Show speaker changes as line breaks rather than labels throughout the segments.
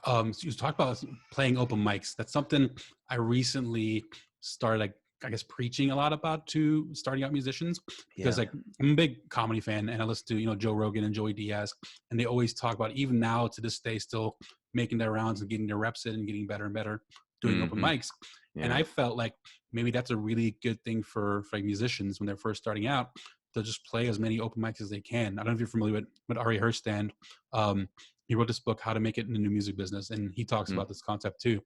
So you talked about playing open mics. That's something I recently started, like, I guess, preaching a lot about to starting out musicians, because
Yeah.
like I'm a big comedy fan and I listen to, Joe Rogan and Joey Diaz, and they always talk about, even now to this day, still making their rounds and getting their reps in and getting better and better doing open
Hmm.
mics. And
Yeah.
I felt like maybe that's a really good thing for like musicians when they're first starting out, to just play as many open mics as they can. I don't know if you're familiar with Ari Herstand. Um, he wrote this book, How to Make It in the New Music Business, and he talks
Mm.
about this concept too.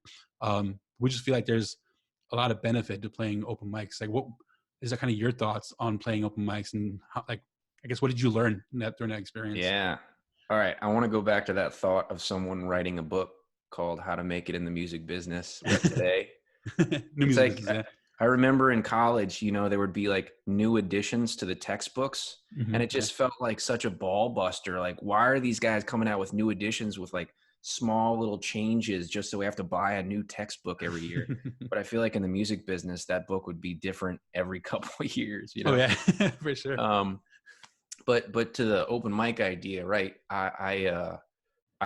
We just feel like there's a lot of benefit to playing open mics. Like, what is that kind of your thoughts on playing open mics, and how, like, I guess, what did you learn during that experience?
Yeah. All right. I want to go back to that thought of someone writing a book called How to Make It in the Music Business today.
New
It's
music
like,
business, yeah.
I remember in college, there would be like new additions to the textbooks, and it
Yeah.
just felt like such a ball buster. Like, why are these guys coming out with new editions with like small little changes just so we have to buy a new textbook every year? But I feel like in the music business, that book would be different every couple of years,
Oh yeah, for sure.
Um, but to the open mic idea, right? I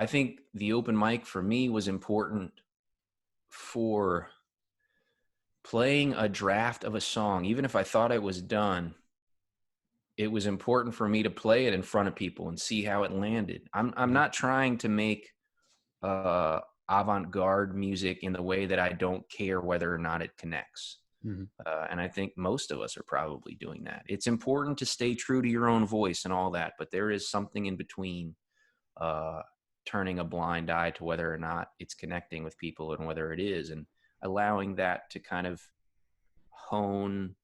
think the open mic for me was important for playing a draft of a song. Even if I thought it was done, it was important for me to play it in front of people and see how it landed. I'm not trying to make uh, avant-garde music in the way that I don't care whether or not it connects.
Mm-hmm.
And I think most of us are probably doing that. It's important to stay true to your own voice and all that, but there is something in between, uh, turning a blind eye to whether or not it's connecting with people and whether it is, and allowing that to kind of hone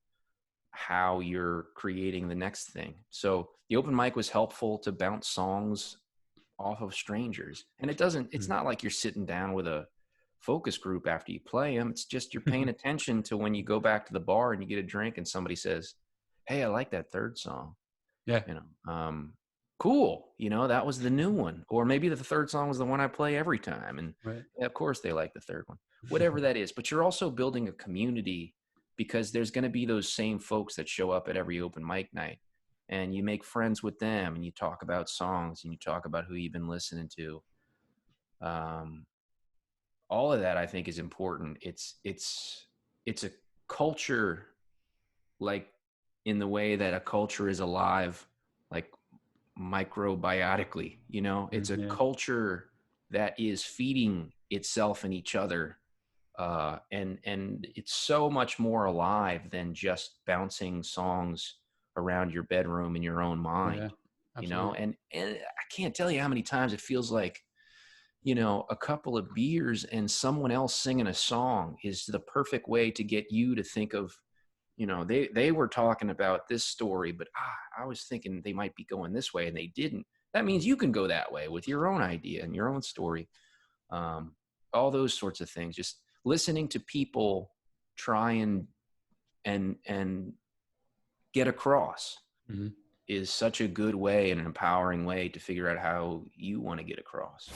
how you're creating the next thing. So the open mic was helpful to bounce songs off of strangers. And it's not like you're sitting down with a focus group after you play them. It's just you're paying attention to when you go back to the bar and you get a drink and somebody says, "Hey, I like that third song."
Yeah.
Cool. That was the new one. Or maybe the third song was the one I play every time. And
Right.
yeah, of course they like the third one, whatever that is. But you're also building a community, because there's going to be those same folks that show up at every open mic night, and you make friends with them and you talk about songs and you talk about who you've been listening to. Um, all of that I think is important. It's a culture, like in the way that a culture is alive, like microbiotically, it's a
Yeah.
culture that is feeding itself and each other. And it's so much more alive than just bouncing songs around your bedroom in your own
Yeah.
mind,
Absolutely.
and I can't tell you how many times it feels like, a couple of beers and someone else singing a song is the perfect way to get you to think of, they were talking about this story, but I was thinking they might be going this way and they didn't. That means you can go that way with your own idea and your own story. All those sorts of things, just listening to people try and get across
Mm-hmm.
is such a good way and an empowering way to figure out how you want to get across.